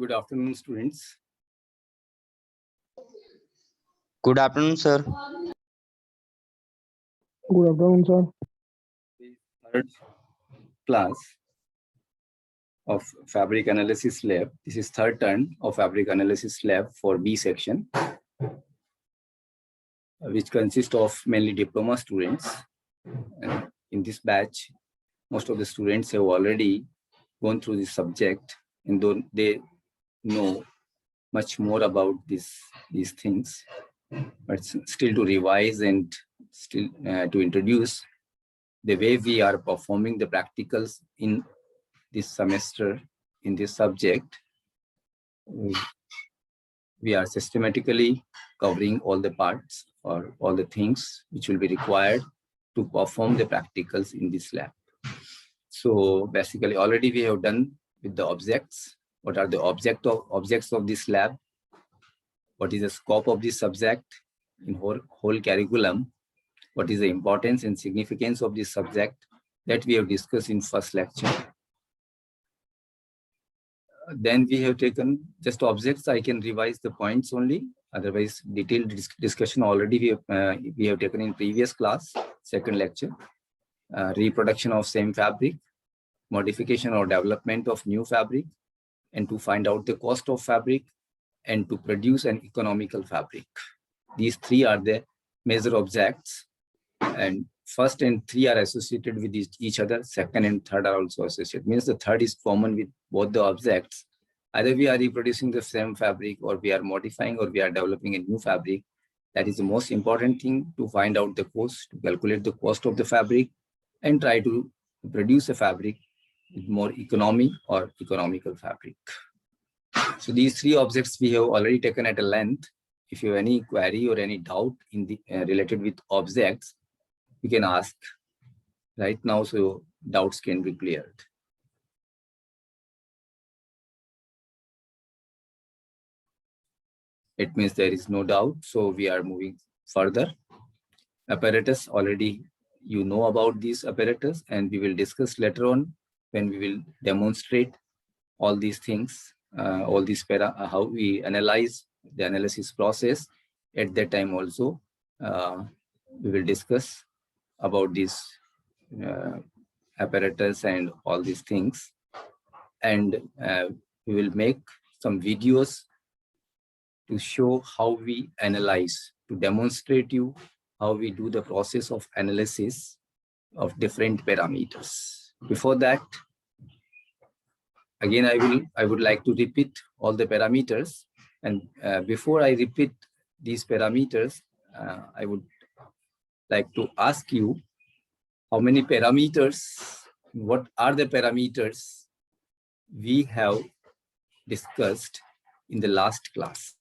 Good afternoon, students. Good afternoon, sir. Good afternoon, sir. Third class of fabric analysis lab. This is third turn of fabric analysis lab for B section, which consists of mainly diploma students. And in this batch, most of the students have already gone through this subject and they know much more about these things, but still to revise and still to introduce the way we are performing the practicals in this semester in this subject. We are systematically covering all the parts or all the things which will be required to perform the practicals in this lab. So basically already we have done with the objects. What are the objects of this lab? What is the scope of this subject in whole curriculum? What is the importance and significance of this subject that we have discussed in first lecture. Then we have taken just objects. I can revise the points only. Otherwise, detailed discussion already we have taken in previous class, second lecture. Reproduction of same fabric, modification or development of new fabric, and to find out the cost of fabric, and to produce an economical fabric. These three are the major objects, and first and three are associated with each other. Second and third are also associated. Means the third is common with both the objects. Either we are reproducing the same fabric, or we are modifying, or we are developing a new fabric. That is the most important thing, to find out the cost, to calculate the cost of the fabric, and try to produce a fabric with more economy or economical fabric. So these three objects we have already taken at a length. If you have any query or any doubt in the related with objects, you can ask right now, so doubts can be cleared. It means there is no doubt, so we are moving further. Apparatus, already you know about these apparatus, and we will discuss later on when we will demonstrate all these things, all these how we analyze the analysis process. At that time also, we will discuss about this apparatus and all these things, and we will make some videos to show how we analyze, to demonstrate you how we do the process of analysis of different parameters. Before that, again, I would like to repeat all the parameters, and before I repeat these parameters, I would like to ask you how many parameters, what are the parameters we have discussed in the last class.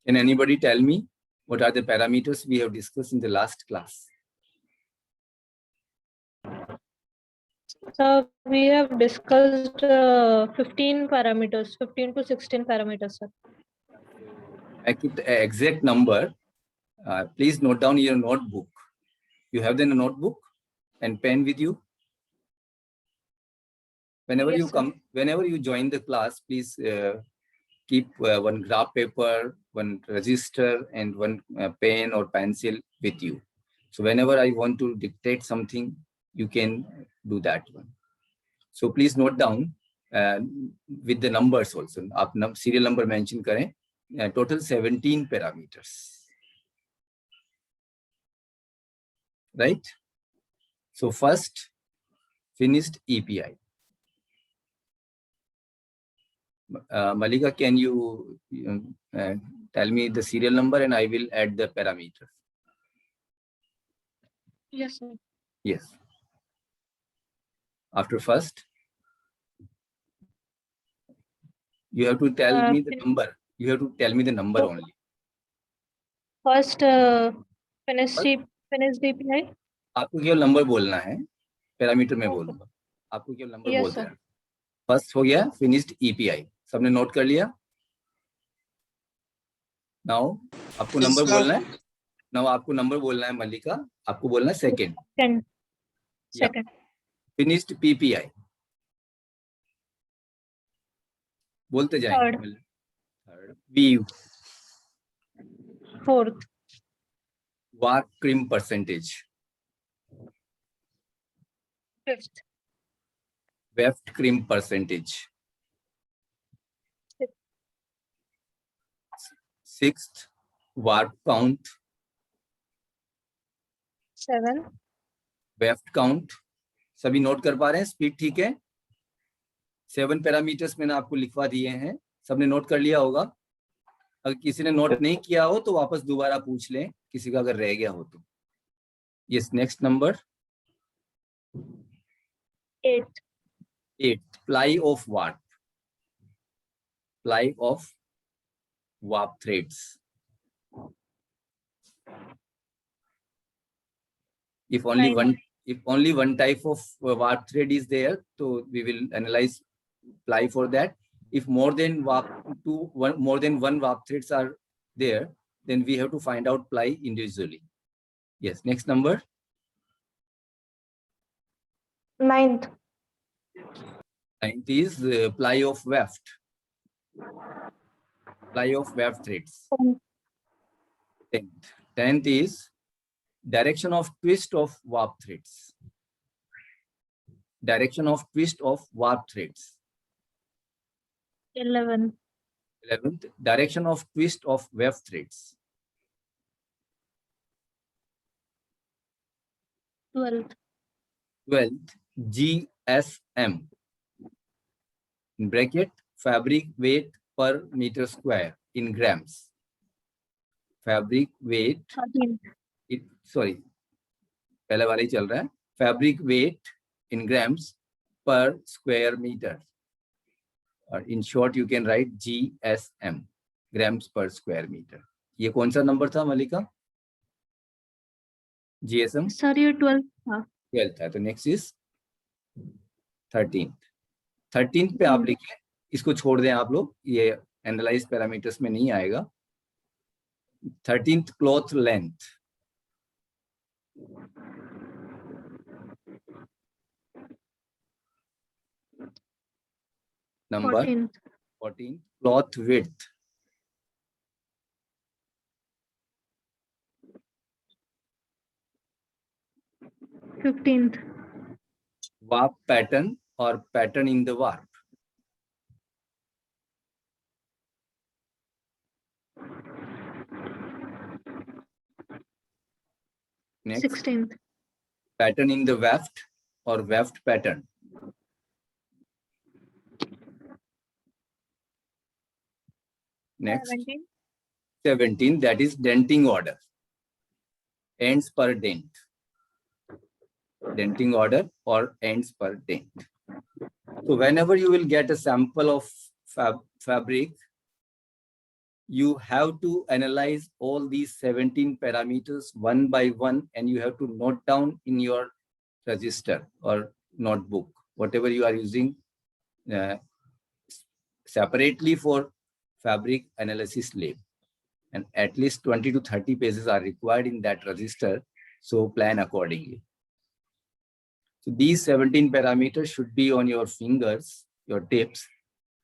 Can anybody tell me what are the parameters we have discussed in the last class? So we have discussed 15 parameters, 15 to 16 parameters, sir. I keep the exact number. Please note down in your notebook. You have the notebook and pen with you? Whenever Yes, you come, whenever you join the class, please keep one graph paper, one register, and one pen or pencil with you. So whenever I want to dictate something, you can do that one. So please note down with the numbers also. आप serial number mention करें. Total 17 parameters. Right? So first, finished EPI. Malika, can you tell me the serial number and I will add the parameters? Yes, sir. Yes. After first, you have to tell me the number. You have to tell me the number only. First, finished DPI. आपको केवल number बोलना है, parameter में बोलूंगा. आपको केवल number Yes, बोलते sir. हैं. फर्स्ट हो गया फिनिश्ड EPI. सबने नोट कर लिया? नाउ आपको Yes, नंबर sir. बोलना है। नाउ आपको नंबर बोलना है मल्लिका, आपको बोलना है second. Second. Second. Finished PPI बोलते जाएंगे। Third. Third, weave, Fourth. Warp crimp percentage, Fifth. Weft crimp percentage, sixth, warp count, Seven. Weft count. सभी नोट कर पा रहे हैं? स्पीड ठीक है? 7 पैरामीटर्स मैंने आपको लिखवा दिए हैं, सबने नोट कर लिया होगा। अगर किसी ने नोट नहीं किया हो तो वापस दोबारा पूछ लें, किसी का अगर रह गया हो तो। Yes, next number 8. 8, ply of warp, ply of warp threads. If only one type of warp thread is there, so we will analyze ply for that. If more than one warp threads are there, then we have to find out ply individually. Yes, next number 9th. 9th is ply of weft. Ply of weft threads. 10th is direction of twist of warp threads. Direction of twist of warp threads. 11th. 11th, direction of twist of weft threads. 12th. 12th, GSM. In bracket, fabric weight per meter square in grams. Fabric weight, 13th. पहले वाला ही चल रहा है। Fabric weight in grams per square meter. Or in short, you can write GSM, grams per square meter. ये कौन सा number था मलिका? GSM? Sir, ये 12th था। 12th है, तो next is 13th. 13th पे आप लिखें, इसको छोड़ दें आप लोग, ये एनालाइज पैरामीटर्स में नहीं आएगा। 13th, cloth length. Number 14th, cloth width. 15th. Warp pattern और pattern in the warp. Next, 16th. pattern in the weft or weft pattern. Next, 17, that is denting order. Ends per dent. Denting order or ends per dent. So whenever you will get a sample of fabric, you have to analyze all these 17 parameters one by one, and you have to note down in your register or notebook, whatever you are using separately for fabric analysis lab. And at least 20 to 30 pages are required in that register, so plan accordingly. So these 17 parameters should be on your fingers, your tips.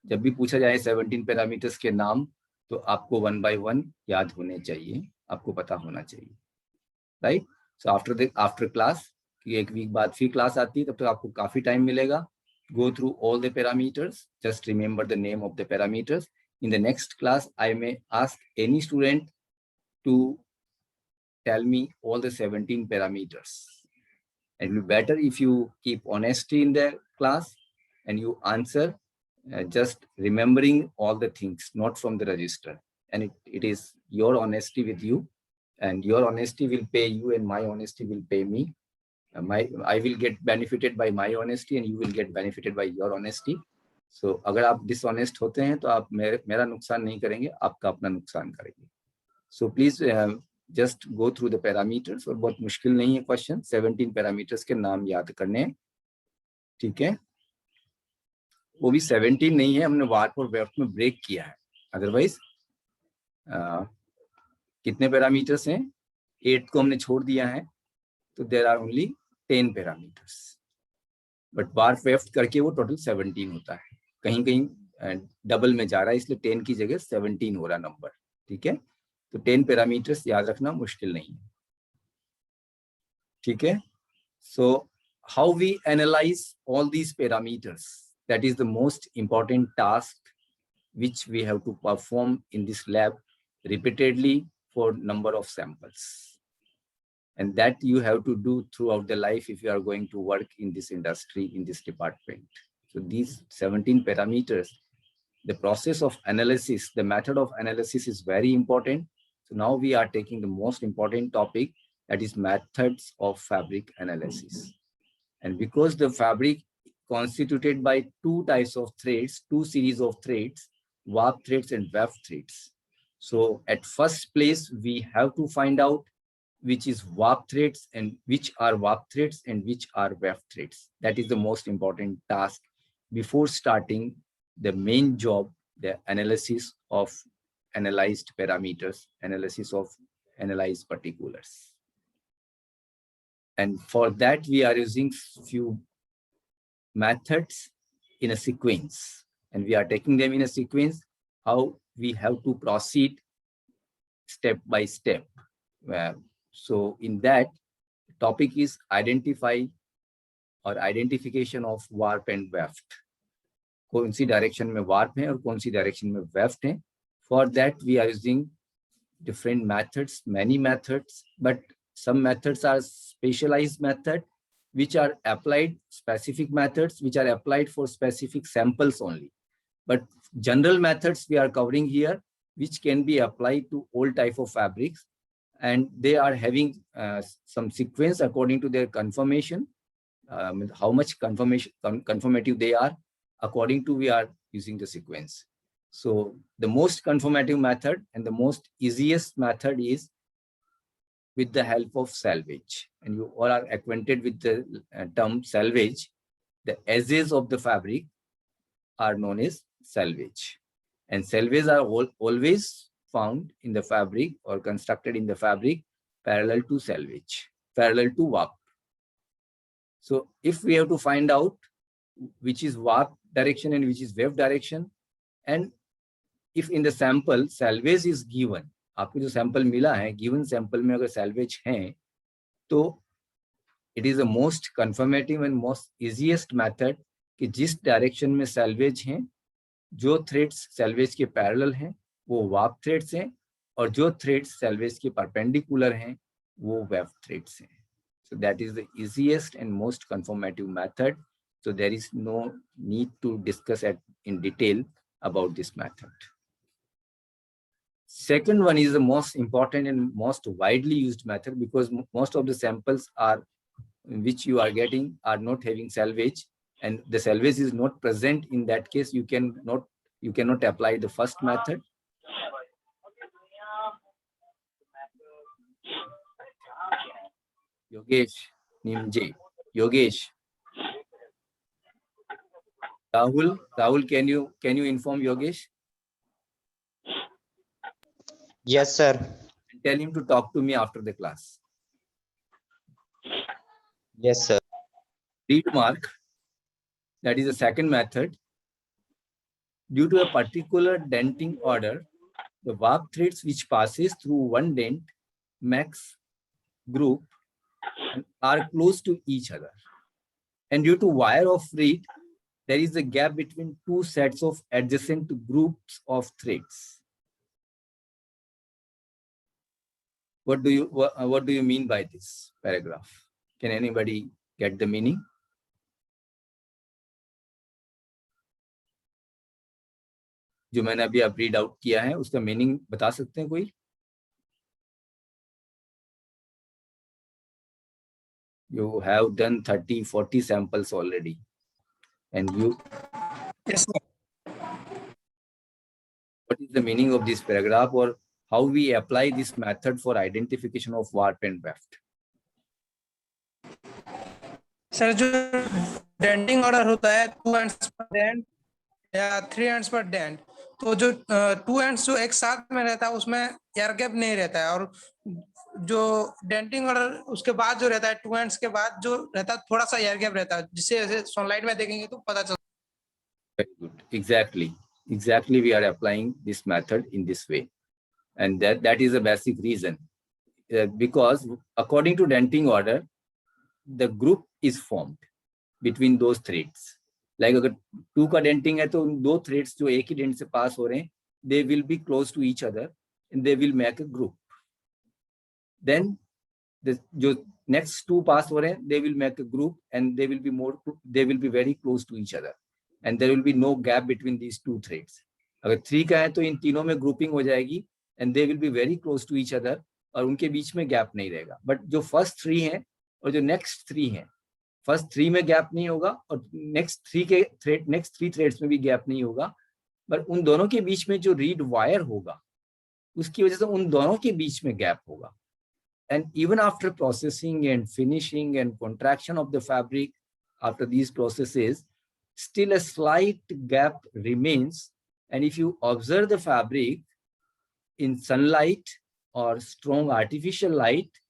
जब भी पूछा जाए 17 parameters के नाम, तो आपको one by one याद होने चाहिए, आपको पता होना चाहिए, right? So after class, कि एक वीक बाद फिर क्लास आती है, तब तक आपको काफी टाइम मिलेगा. Go through all the parameters. Just remember the name of the parameters. In the next class, I may ask any student to tell me all the 17 parameters. It will be better if you keep honesty in the class and you answer just remembering all the things, not from the register. And it is your honesty with you, and your honesty will pay you, and my honesty will pay me. I will get benefited by my honesty, and you will get benefited by your honesty. So अगर आप dishonest होते हैं तो आप मेरा नुकसान नहीं करेंगे, आपका अपना नुकसान करेंगे. So please just go through the parameters. और बहुत मुश्किल नहीं है क्वेश्चन, 17 parameters के नाम याद करने हैं, ठीक है? वो भी 17 नहीं है, हमने वार्प और वेफ्ट में ब्रेक किया है। अदरवाइज कितने पैरामीटर्स हैं? 8 को हमने छोड़ दिया है, तो there are only 10 parameters, but warp weft करके वो टोटल 17 होता है। कहीं कहीं डबल में जा रहा है, इसलिए 10 की जगह 17 हो रहा नंबर। ठीक है, तो 10 पैरामीटर्स याद रखना मुश्किल नहीं है। ठीक है, so how we analyze all these parameters, that is the most important task which we have to perform in this lab repeatedly for number of samples, and that you have to do throughout the life if you are going to work in this industry, in this department. So these 17 parameters, the process of analysis, the method of analysis is very important. So now we are taking the most important topic, that is methods of fabric analysis. And because the fabric constituted by two types of threads, two series of threads, warp threads and weft threads. So at first place, we have to find out which is warp threads and which are warp threads and which are weft threads. That is the most important task before starting the main job, the analysis of analyzed parameters, analysis of analyzed particulars. And for that, we are using few methods in a sequence, and we are taking them in a sequence, how we have to proceed step by step. So in that, topic is identify or identification of warp and weft. कौन सी direction में warp है और कौन सी direction में weft है. For that, we are using different methods, many methods, but some methods are specialized method, which are applied, specific methods, which are applied for specific samples only. But general methods we are covering here, which can be applied to all type of fabrics, and they are having some sequence according to their conformation, how much conformative they are, according to we are using the sequence. So the most conformative method and the most easiest method is with the help of salvage, and you all are acquainted with the term salvage. The edges of the fabric are known as salvage, and salvage are always found in the fabric or constructed in the fabric parallel to salvage, parallel to warp. So if we have to find out which is warp direction and which is weft direction, and if in the sample salvage is given, आपको जो sample मिला है, given sample में अगर salvage हैं, तो it is the most confirmative and most easiest method कि जिस डायरेक्शन में सैल्वेज हैं, जो थ्रेड्स सैल्वेज के पैरेलल हैं वो वार्प थ्रेड्स हैं, और जो थ्रेड्स सैल्वेज के परपेंडिकुलर हैं वो वेफ्ट थ्रेड्स हैं. So that is the easiest and most conformative method. So there is no need to discuss in detail about this method. Second one is the most important and most widely used method, because most of the samples are which you are getting are not having salvage, and the salvage is not present. In that case, you cannot apply the first method. Yogesh, Nimje, Yogesh. Rahul, can you inform Yogesh? Yes, sir. Tell him to talk to me after the class. Yes, sir. Read mark, that is the second method. Due to a particular denting order, the warp threads which passes through one dent max group are close to each other. And due to wire of reed, there is a gap between two sets of adjacent groups of threads. What do you mean by this paragraph? Can anybody get the meaning? जो मैंने अभी आप read out किया है उसका meaning बता सकते हैं कोई? You have done 30-40 samples already, and you. Yes, sir. What is the meaning of this paragraph, or how we apply this method for identification of warp and weft? Sir जो denting order होता है 2 ends पर dent या 3 ends पर dent, तो जो 2 ends जो एक साथ में रहता है उसमें एयर गैप नहीं रहता है, और जो डेंटिंग और उसके बाद जो रहता है 2 एंड्स के बाद जो रहता है थोड़ा सा एयर गैप रहता है, जिससे ऐसे सनलाइट में देखेंगे तो पता चलता है। Very good. Exactly. We are applying this method in this way, and that is a basic reason. Because according to denting order, the group is formed between those threads. Like अगर 2 का denting है तो उन 2 threads जो एक ही dent से pass हो रहे हैं, they will be close to each other and they will make a group. Then जो next 2 pass हो रहे हैं, they will make a group and they will be very close to each other, and there will be no gap between these 2 threads. अगर 3 का है तो इन तीनों में grouping हो जाएगी and they will be very close to each other, और उनके बीच में गैप नहीं रहेगा. बट जो फर्स्ट 3 हैं और जो नेक्स्ट 3 हैं, फर्स्ट 3 में गैप नहीं होगा और नेक्स्ट 3 थ्रेड्स में भी गैप नहीं होगा, बट उन दोनों के बीच में जो रीड वायर होगा उसकी वजह से उन दोनों के बीच में गैप होगा. And even after processing and finishing and contraction of the fabric, after these processes, still a slight gap remains, and if you observe the fabric in sunlight or strong artificial light,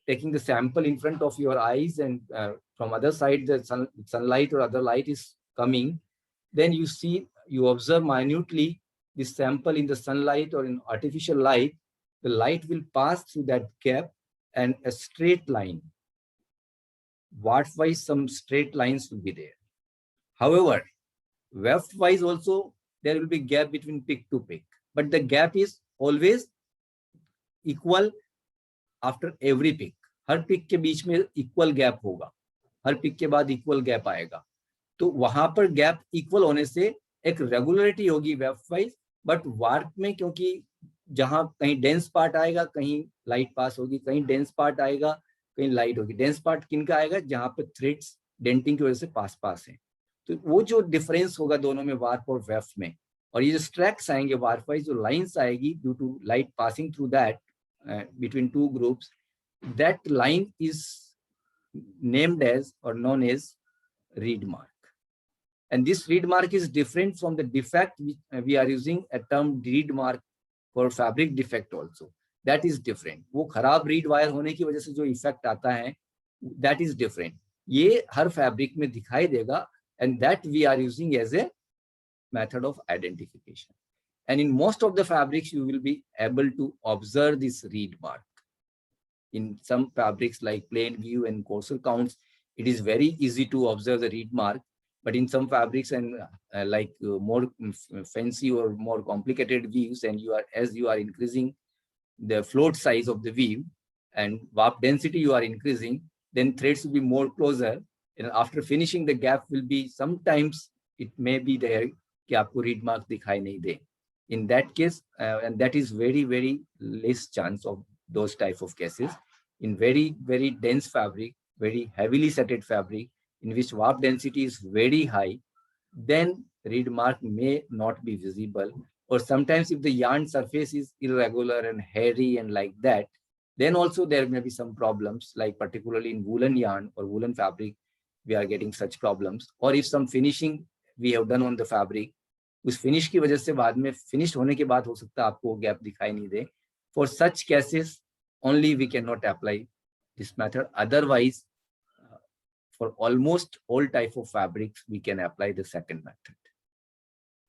taking the sample in front of your eyes and from other side the sunlight or other light is coming, then you observe minutely this sample in the sunlight or in artificial light, the light will pass through that gap and a straight line, watt-wise some straight lines will be there. However, weft-wise also there will be gap between peak to peak, but the gap is always equal after every peak. Her pick के बीच में equal gap होगा, हर pick के बाद equal gap आएगा, तो वहां पर gap equal होने से एक रेगुलरिटी होगी वेफ्ट वाइज. बट वार्प में क्योंकि जहां कहीं डेंस पार्ट आएगा कहीं लाइट पास होगी, कहीं डेंस पार्ट आएगा कहीं लाइट होगी. डेंस पार्ट किनका आएगा? जहां पर थ्रेड्स डेंटिंग की वजह से पास है, तो वो जो डिफरेंस होगा दोनों में वार्प और वेफ्ट में, और ये जो स्ट्रैक्स आएंगे वार्प वाइज, जो लाइंस आएगी due to light passing through that between 2 groups, that line is named as or known as reed mark. And this reed mark is different from the defect which we are using a term reed mark for fabric defect also. That is different. वो खराब reed wire होने की वजह से जो effect आता है, that is different. ये हर fabric में दिखाई देगा, and that we are using as a method of identification. And in most of the fabrics, you will be able to observe this reed mark. In some fabrics like plain view and coarser counts, it is very easy to observe the reed mark. But in some fabrics and more fancy or more complicated weaves, and as you are increasing the float size of the weave and warp density you are increasing, then threads will be more closer. And after finishing, the gap will be sometimes it may be there कि आपको reed mark दिखाई नहीं दे. In that case, and that is very, very less chance of those type of cases. In very, very dense fabric, very heavily setted fabric, in which warp density is very high, then reed mark may not be visible. Or sometimes if the yarn surface is irregular and hairy and like that, then also there may be some problems, like particularly in woolen yarn or woolen fabric, we are getting such problems. Or if some finishing we have done on the fabric, उस finish की वजह से बाद में finish होने के बाद हो सकता है आपको गैप दिखाई नहीं दे. For such cases only we cannot apply this method. Otherwise, for almost all type of fabrics, we can apply the second method.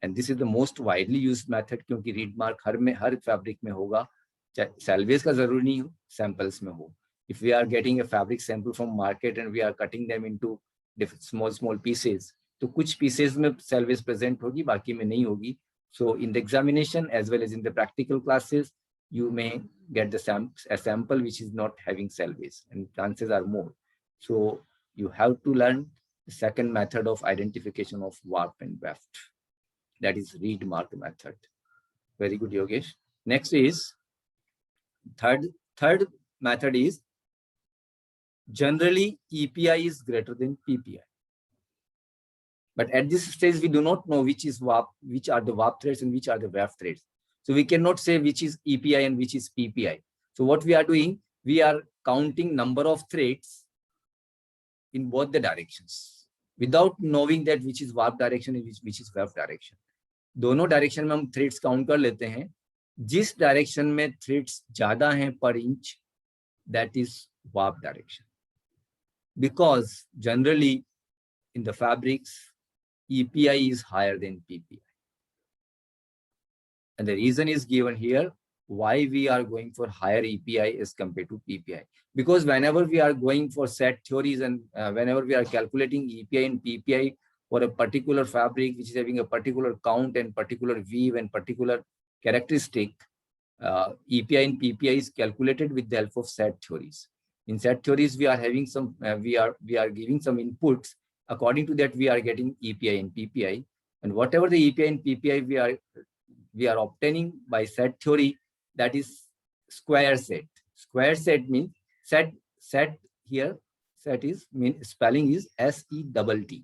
And this is the most widely used method क्योंकि reed mark हर fabric में होगा, salvage का जरूरी नहीं हो, samples में हो. If we are getting a fabric sample from market and we are cutting them into different small pieces, तो कुछ pieces में salvage present होगी, बाकी में नहीं होगी. So in the examination as well as in the practical classes, you may get a sample which is not having salvage, and chances are more. So you have to learn the second method of identification of warp and weft. That is reed mark method. Very good, Yogesh. Next is third method is generally EPI is greater than PPI. But at this stage, we do not know which are the warp threads and which are the weft threads. So we cannot say which is EPI and which is PPI. So what we are doing, we are counting number of threads in both the directions without knowing that which is warp direction and which is weft direction. दोनों direction में हम threads count कर लेते हैं. जिस direction में threads ज्यादा हैं पर inch, that is warp direction. Because generally in the fabrics, EPI is higher than PPI. And the reason is given here why we are going for higher EPI as compared to PPI. Because whenever we are going for set theories and whenever we are calculating EPI and PPI for a particular fabric which is having a particular count and particular weave and particular characteristic, EPI and PPI is calculated with the help of set theories. In set theories, we are having some, we are giving some inputs. According to that, we are getting EPI and PPI, and whatever the EPI and PPI we are obtaining by set theory, that is square set. Square set means set here. Set is spelling is SETT.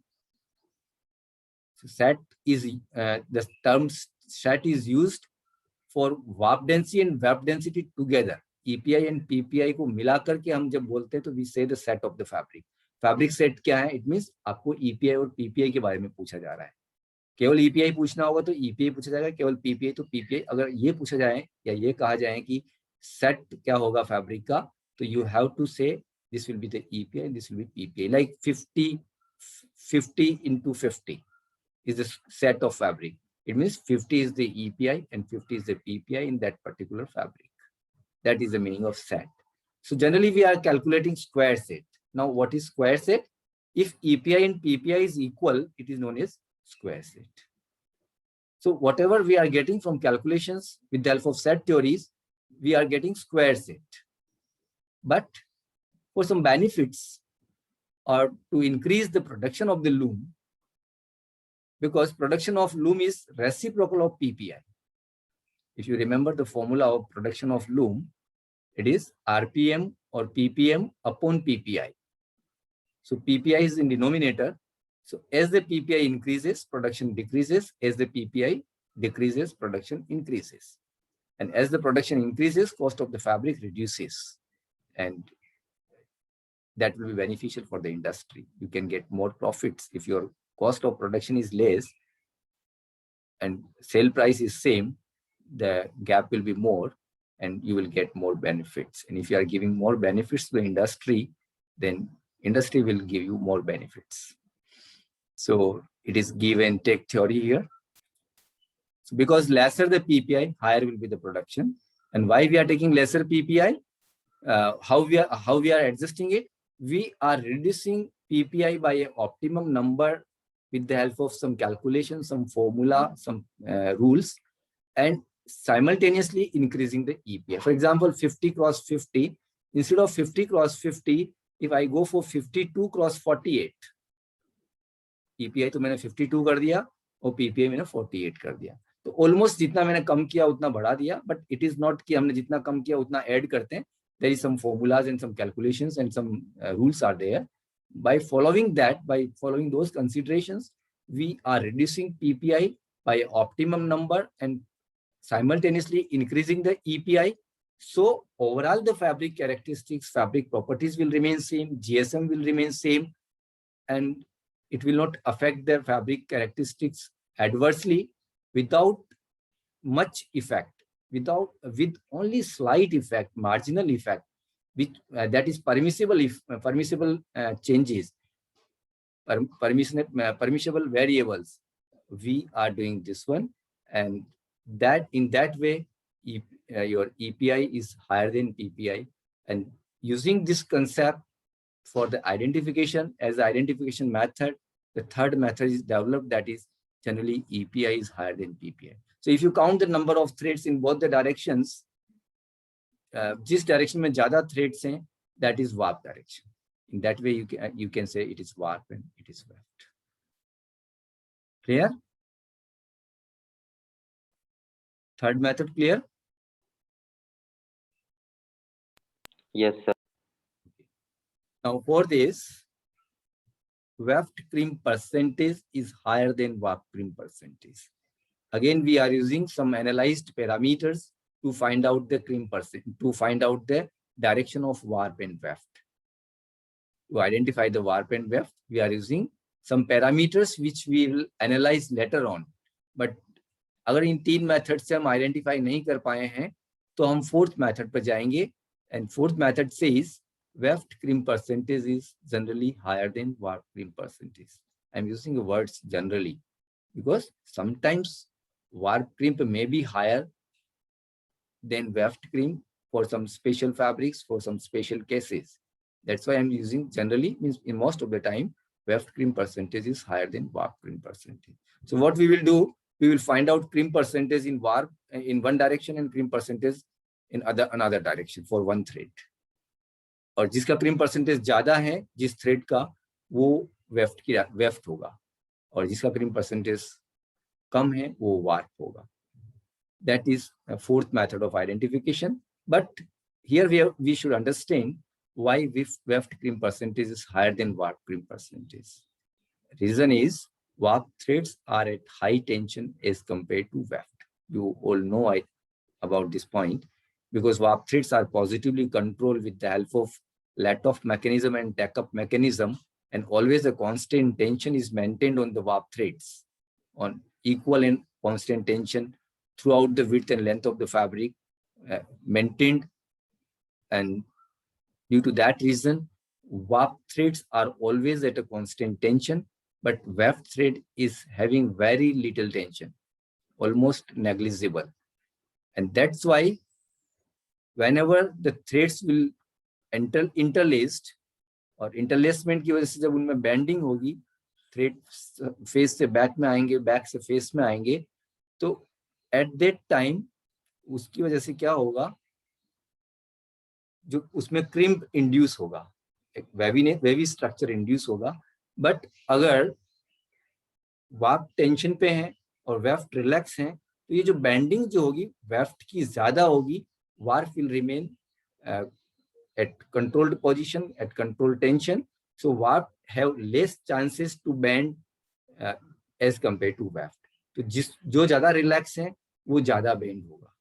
So set is the term set is used for warp density and weft density together. EPI and PPI को मिलाकर के हम जब बोलते हैं तो we say the set of the fabric. Fabric set क्या है? It means आपको EPI और PPI के बारे में पूछा जा रहा है. केवल EPI पूछना होगा तो EPI पूछा जाएगा, केवल PPI तो PPI. अगर ये पूछा जाए या ये कहा जाए कि set क्या होगा fabric का, तो you have to say this will be the EPI and this will be PPI. Like 50 into 50 is the set of fabric. It means 50 is the EPI and 50 is the PPI in that particular fabric. That is the meaning of set. So generally we are calculating square set. Now what is square set? If EPI and PPI is equal, it is known as square set. So whatever we are getting from calculations with the help of set theories, we are getting square set. But for some benefits or to increase the production of the loom, because production of loom is reciprocal of PPI. If you remember the formula of production of loom, it is RPM or PPM upon PPI. So PPI is in denominator. So as the PPI increases, production decreases. As the PPI decreases, production increases. And as the production increases, cost of the fabric reduces. And that will be beneficial for the industry. You can get more profits if your cost of production is less and sale price is same, the gap will be more and you will get more benefits. And if you are giving more benefits to the industry, then industry will give you more benefits. So it is give and take theory here. So because lesser the PPI, higher will be the production. And why we are taking lesser PPI? How we are adjusting it? We are reducing PPI by an optimum number with the help of some calculation, some formula, some rules, and simultaneously increasing the EPI. For example, 50 cross 50, instead of 50 cross 50, if I go for 52 cross 48, EPI तो मैंने 52 कर दिया और PPI मैंने 48 कर दिया. तो almost जितना मैंने कम किया उतना बढ़ा दिया, बट इट इज नॉट कि हमने जितना कम किया उतना ऐड करते हैं. There is some formulas and some calculations and some rules are there. By following that, by following those considerations, we are reducing PPI by optimum number and simultaneously increasing the EPI. So overall the fabric characteristics, fabric properties will remain same, GSM will remain same, and it will not affect their fabric characteristics adversely without much effect, with only slight effect, marginal effect, which that is permissible if permissible changes, permissible variables. We are doing this one, and that in that way your EPI is higher than PPI. And using this concept for the identification as the identification method, the third method is developed, that is generally EPI is higher than PPI. So if you count the number of threads in both the directions, जिस direction में ज़्यादा threads हैं, that is warp direction. In that way, you can say it is warp and it is weft. Clear? Third method clear? Yes, sir. Now for this, weft trim percentage is higher than warp trim percentage. Again, we are using some analyzed parameters to find out the trim percent, to find out the direction of warp and weft. To identify the warp and weft, we are using some parameters which we will analyze later on. But अगर इन 3 method से हम identify नहीं कर पाए हैं तो हम 4th method पर जाएंगे, and 4th method says weft crimp percentage is generally higher than warp crimp percentage. I am using words generally because sometimes warp cream may be higher than weft cream for some special fabrics, for some special cases. That's why I'm using generally, means in most of the time weft cream percentage is higher than warp cream percentage. So what we will do, we will find out cream percentage in warp in one direction and cream percentage in another direction for one thread. और जिसका cream percentage ज्यादा है जिस thread का, वो weft होगा, और जिसका क्रीम परसेंटेज कम है वो वार्प होगा. That is a 4th method of identification. But here we should understand why weft cream percentage is higher than warp cream percentage. Reason is warp threads are at high tension as compared to weft. You all know about this point, because warp threads are positively controlled with the help of let-off mechanism and tack-up mechanism. And always a constant tension is maintained on the warp threads, on equal and constant tension throughout the width and length of the fabric maintained. And due to that reason, warp threads are always at a constant tension, but weft thread is having very little tension, almost negligible. And that's why whenever the threads will enter interlaced, और इंटरलेसमेंट की वजह से जब उनमें bending होगी, thread face से back में आएंगे, बैक से फेस में आएंगे, तो एट दैट टाइम उसकी वजह से क्या होगा, जो उसमें क्रिम्प इंड्यूस होगा, एक वेवी स्ट्रक्चर इंड्यूस होगा. बट अगर वार्प टेंशन पे है और वेफ्ट रिलैक्स है, तो ये जो बैंडिंग जो होगी वेफ्ट की ज्यादा होगी, warp will remain at controlled position, at controlled tension. So warp have less chances to bend as compared to weft. तो जो ज्यादा रिलैक्स है वो ज्यादा बेंड होगा,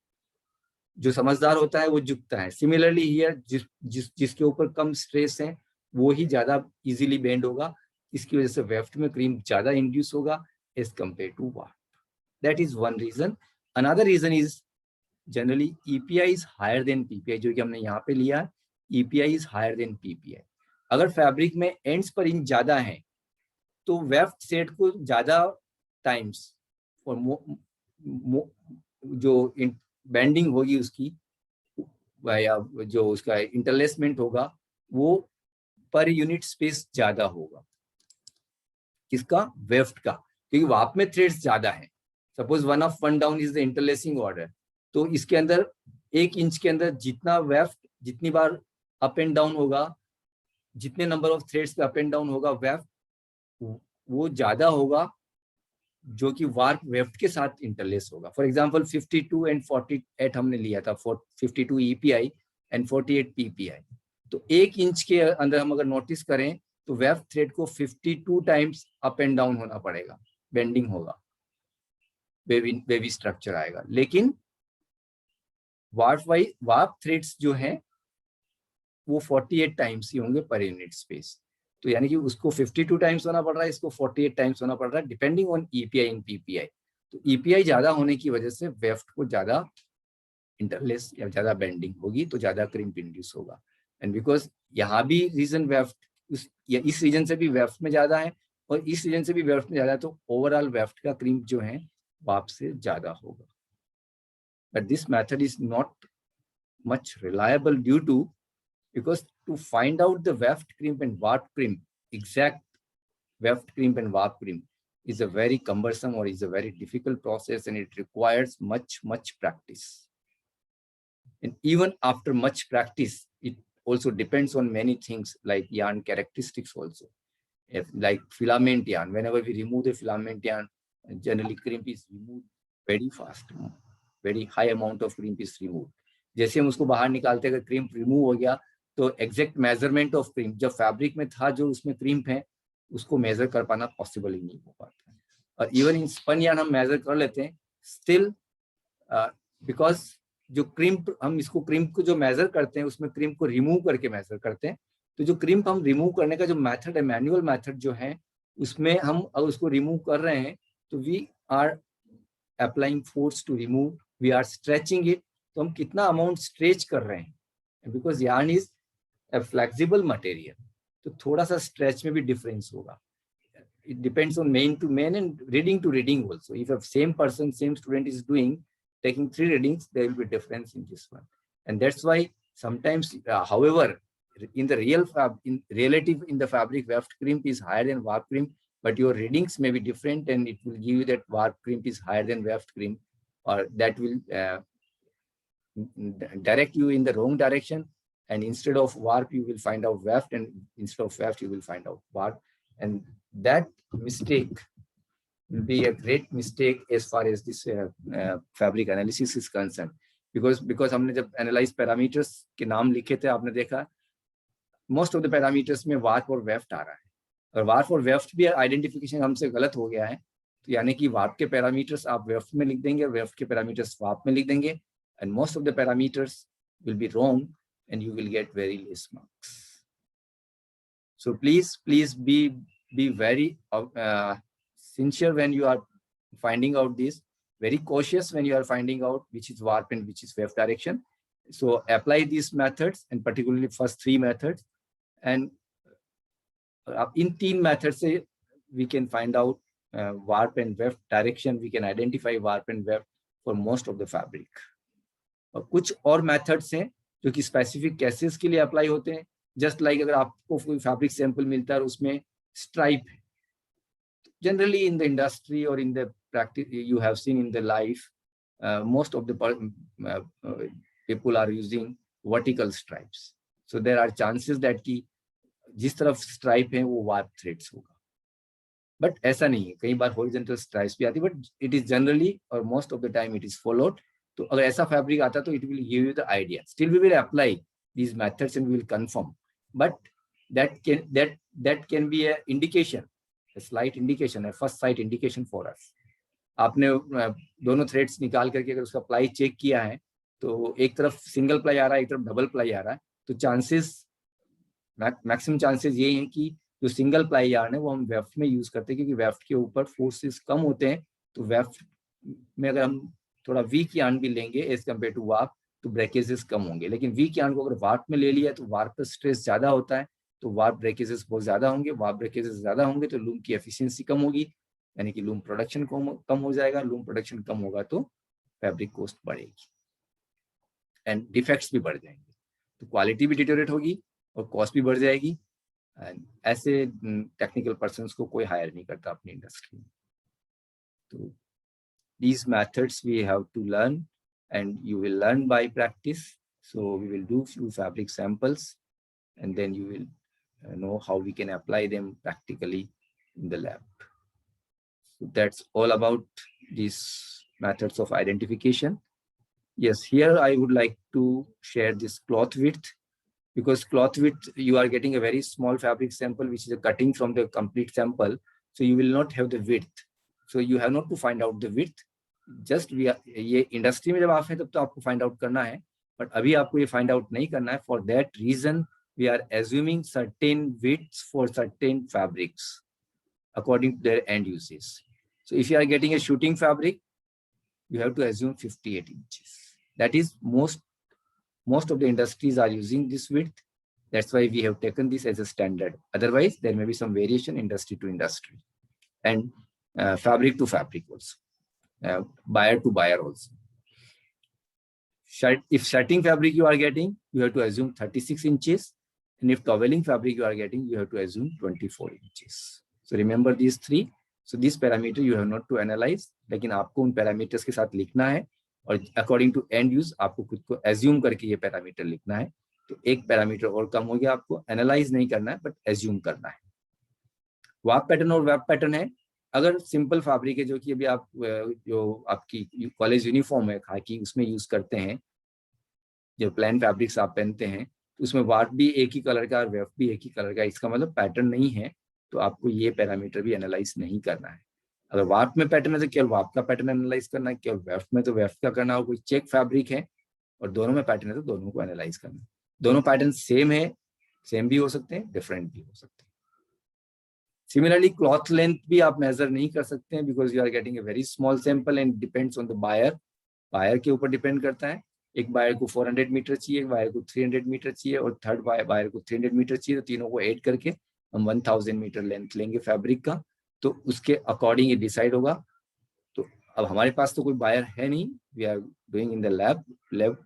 जो समझदार होता है वो झुकता है. सिमिलरली हियर जिसके ऊपर कम स्ट्रेस है वो ही ज्यादा इजीली बेंड होगा, इसकी वजह से वेफ्ट में क्रीम ज्यादा इंड्यूस होगा as compare to warp. That is one reason. Another reason is generally EPI is higher than PPI, जो कि हमने यहाँ पे लिया. EPI is higher than PPI. अगर फैब्रिक में एंड्स पर इंच ज्यादा है तो वेफ्ट सेट को ज्यादा टाइम्स और जो बेंडिंग होगी उसकी या जो उसका इंटरलेसमेंट होगा वो पर यूनिट स्पेस ज्यादा होगा. किसका? वेफ्ट का, क्योंकि वाप में थ्रेड्स ज्यादा है. Suppose 1 up 1 down is the interlacing order, तो इसके अंदर 1 इंच के अंदर जितना वेफ्ट जितनी बार अप एंड डाउन होगा, जितने नंबर ऑफ थ्रेड्स पे अप एंड डाउन होगा वेफ्ट, वो ज्यादा होगा जो कि वार्प वेफ्ट के साथ इंटरलेस होगा. फॉर एग्जांपल 52 एंड 48 हमने लिया था, 52 EPI एंड 48 PPI. तो 1 इंच के अंदर हम अगर नोटिस करें तो वेफ्ट थ्रेड को 52 टाइम्स अप एंड डाउन होना पड़ेगा, बेंडिंग होगा, वेवी स्ट्रक्चर आएगा. लेकिन वार्प थ्रेड्स जो है वो 48 टाइम्स ही होंगे पर यूनिट स्पेस. तो यानी कि उसको 52 टाइम्स होना पड़ रहा है, इसको 48 टाइम्स होना पड़ रहा है, depending on EPI and PPI. तो EPI ज्यादा होने की वजह से वेफ्ट को ज्यादा इंटरलेस या ज्यादा बेंडिंग होगी, तो ज्यादा क्रिम्प इंड्यूस होगा. एंड बिकॉज यहाँ भी रीजन वेफ्ट इस रीजन से भी वेफ्ट में ज्यादा है और इस रीजन से भी वेफ्ट में ज्यादा है, तो ओवरऑल वेफ्ट का क्रिम्प जो है वाप से ज्यादा होगा. But this method is not much reliable due to, because to find out the weft crimp and warp crimp, exact weft crimp and warp crimp is a very cumbersome or is a very difficult process, and it requires much practice. And even after much practice, it also depends on many things like yarn characteristics also. If like filament yarn, whenever we remove the filament yarn, generally crimp is removed very fast, very high amount of crimp is removed. जैसे हम उसको बाहर निकालते हैं, अगर crimp remove हो गया तो एग्जैक्ट मेजरमेंट ऑफ क्रीम जब फैब्रिक में था जो उसमें क्रीम्प है उसको मेजर कर पाना पॉसिबल ही नहीं हो पाता. और इवन इन स्पन यार्न हम मेजर कर लेते हैं स्टिल, बिकॉज जो क्रीम्प हम इसको क्रीम्प को जो मेजर करते हैं उसमें क्रीम्प को रिमूव करके मेजर करते हैं. तो जो क्रीम्प हम रिमूव करने का जो मेथड है, मैनुअल मेथड जो है, उसमें हम अगर उसको रिमूव कर रहे हैं तो we are applying force to remove, we are stretching it. तो हम कितना amount stretch कर रहे हैं, because yarn is a flexible material, तो थोड़ा सा stretch में भी difference होगा. It depends on main to main and reading to reading also. If a same person, same student is taking 3 readings, there will be difference in this one. And that's why sometimes, however, in the in the fabric, weft crimp is higher than warp crimp, but your readings may be different, and it will give you that warp crimp is higher than weft crimp, or that will direct you in the wrong direction. And instead of warp, you will find out weft, and instead of weft, you will find out warp. And that mistake will be a great mistake as far as this fabric analysis is concerned. Because हमने जब analyze parameters के नाम लिखे थे, आपने देखा most of the parameters में warp और weft आ रहा है, और warp और weft भी identification हमसे गलत हो गया है. तो यानी कि warp के parameters आप weft में लिख देंगे, weft के parameters warp में लिख देंगे, and most of the parameters will be wrong, and you will get very less marks. So please be very sincere when you are finding out this, very cautious when you are finding out which is warp and which is weft direction. So apply these methods, and particularly first 3 methods, and in 3 methods we can find out warp and weft direction. We can identify warp and weft for most of the fabric. और कुछ और methods हैं जो कि specific cases के लिए apply होते हैं. Just like अगर आपको कोई fabric sample मिलता है और उसमें stripe है, generally in the industry or in the practice you have seen in the life, most of the people are using vertical stripes. So there are chances that कि जिस तरफ stripe है वो warp threads होगा, but ऐसा नहीं है. कई बार horizontal stripes भी आती है, but it is generally or most of the time it is followed. तो अगर ऐसा fabric आता तो it will give you the idea. Still we will apply these methods and we will confirm, but that can be a indication, a slight indication, a first sight indication for us. आपने दोनों threads निकाल करके अगर उसका ply check किया है तो एक तरफ single ply आ रहा है, एक तरफ double ply आ रहा है, तो chances maximum chances ये हैं कि जो single ply yarn है वो हम weft में use करते हैं, क्योंकि weft के ऊपर forces कम होते हैं. तो weft में अगर हम थोड़ा weak yarn भी लेंगे as compared to warp, तो breakages कम होंगे. लेकिन weak yarn को अगर warp में ले लिया तो warp पर stress ज्यादा होता है, तो warp breakages बहुत ज्यादा होंगे. warp breakages ज्यादा होंगे तो loom की efficiency कम होगी, यानी कि loom production कम हो जाएगा. loom production कम होगा तो fabric cost बढ़ेगी and defects भी बढ़ जाएंगे, तो quality भी deteriorate होगी और cost भी बढ़ जाएगी. and ऐसे technical persons को कोई hire नहीं करता अपनी industry में. तो these methods we have to learn, and you will learn by practice. So we will do few fabric samples, and then you will know how we can apply them practically in the lab. So that's all about these methods of identification. Yes, here I would like to share this cloth width, because cloth width, you are getting a very small fabric sample, which is a cutting from the complete sample. So you will not have the width. So you have not to find out the width. Just ये industry में जब आप हैं तब तो आपको find out करना है, but अभी आपको ये find out नहीं करना है. For that reason, we are assuming certain widths for certain fabrics according to their end uses. So if you are getting a shooting fabric, you have to assume 58 inches. That is most of the industries are using this width. That's why we have taken this as a standard. Otherwise, there may be some variation industry to industry, and fabric to fabric also, buyer to buyer also. If shirting fabric you are getting, you have to assume 36 inches. And if toweling fabric you are getting, you have to assume 24 inches. So remember these 3. So this parameter you have not to analyze, लेकिन आपको उन parameters के साथ लिखना है, और according to end use आपको खुद को assume करके ये parameter लिखना है. तो एक parameter और कम हो गया, आपको analyze नहीं करना है, but assume करना है. warp pattern और web pattern है. अगर सिंपल फैब्रिक है, जो कि अभी आप जो आपकी कॉलेज यूनिफॉर्म है खाकी, उसमें यूज करते हैं, जो प्लेन फैब्रिक्स आप पहनते हैं, तो उसमें वार्प भी एक ही कलर का और वेफ्ट भी एक ही कलर का, इसका मतलब पैटर्न नहीं है, तो आपको ये पैरामीटर भी एनालाइज नहीं करना है. अगर वार्प में पैटर्न है तो केवल वार्प का पैटर्न एनालाइज करना है, केवल वेफ्ट में तो वेफ्ट का करना है. कोई चेक फैब्रिक है और दोनों में पैटर्न है तो दोनों को एनालाइज करना है. दोनों पैटर्न सेम है, सेम भी हो सकते हैं, डिफरेंट भी हो सकते हैं. Similarly, cloth length भी आप measure नहीं कर सकते हैं because you are getting a very small sample and depends on the buyer. Buyer के ऊपर depend करता है. एक buyer को 400 मीटर चाहिए, एक buyer को 300 मीटर चाहिए और थर्ड buyer को 300 मीटर चाहिए. तो तीनों को ऐड करके हम 1000 मीटर लेंथ लेंगे फैब्रिक का. तो उसके अकॉर्डिंग ये डिसाइड होगा. तो अब हमारे पास तो कोई बायर है नहीं, we are doing in the lab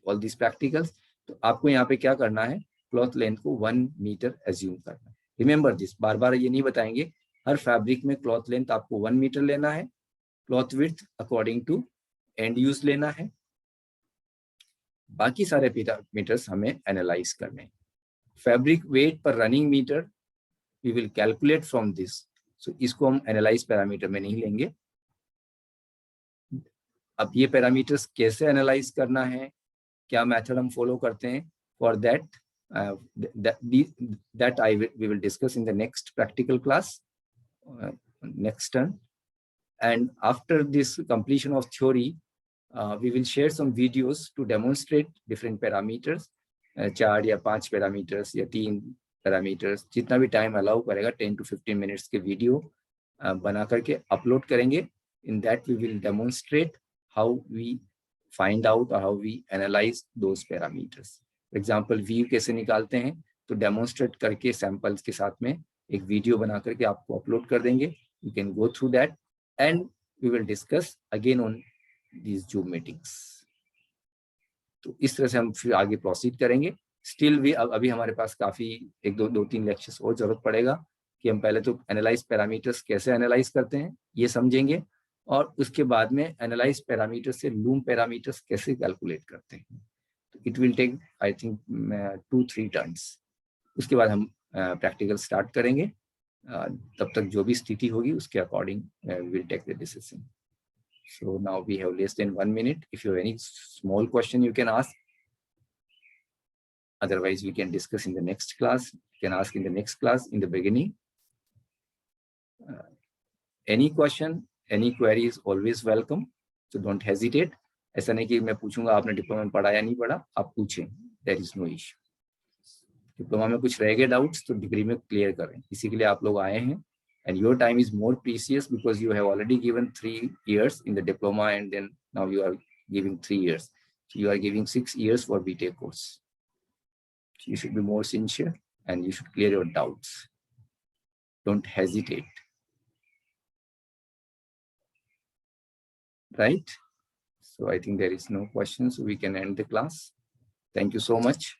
all this practicals. तो आपको यहाँ पे क्या करना है, क्लॉथ लेंथ को 1 मीटर एज्यूम करना है. रिमेंबर दिस, बार बार ये नहीं बताएंगे. हर फैब्रिक में क्लॉथ लेंथ आपको 1 मीटर लेना है, cloth width according to end use लेना है. बाकी सारे पैरामीटर्स हमें एनालाइज करने हैं. Fabric weight per running metre we will calculate from this. So इसको हम एनालाइज पैरामीटर में नहीं लेंगे. अब ये पैरामीटर्स कैसे एनालाइज करना है, क्या मेथड हम फॉलो करते हैं, for that we will discuss in the next practical class next term. And after this completion of theory, we will share some videos to demonstrate different parameters, 4 या 5 parameters या 3 parameters, जितना भी time allow करेगा 10 to 15 minutes के video बना करके upload करेंगे. In that we will demonstrate how we find out or how we analyze those parameters. For example, view कैसे निकालते हैं, तो डेमोन्स्ट्रेट करके सैंपल्स के साथ में एक वीडियो बना करके आपको अपलोड कर देंगे. You can go through that and we will discuss again on these Zoom meetings. तो इस तरह से हम फिर आगे प्रोसीड करेंगे. स्टिल भी अभी हमारे पास काफी 1-2-3 लेक्चर्स और जरूरत पड़ेगा कि हम पहले तो एनालाइज पैरामीटर्स कैसे एनालाइज करते हैं ये समझेंगे, और उसके बाद में एनालाइज पैरामीटर से लूम पैरामीटर्स कैसे कैलकुलेट करते हैं. तो it will take I think 2-3 turns. उसके बाद हम प्रैक्टिकल स्टार्ट करेंगे. तब तक जो भी स्थिति होगी उसके according will take the decision. So now we have less than 1 minute. If you have any small question, you can ask. Otherwise, we can discuss in the next class. You can ask in the next class in the beginning. Any question, any query is always welcome. So don't hesitate. ऐसा नहीं कि मैं पूछूंगा आपने diploma में पढ़ा या नहीं पढ़ा, आप पूछें. There is no issue. Diploma में कुछ रह गए डाउट्स तो डिग्री में क्लियर करें. इसी के लिए आप लोग आए हैं. And your time is more precious because you have already given 3 years in the diploma and then now you are giving 3 years. So you are giving 6 years for BTech course. So you should be more sincere and you should clear your doubts. Don't hesitate. Right? So I think there is no question, so we can end the class. Thank you so much.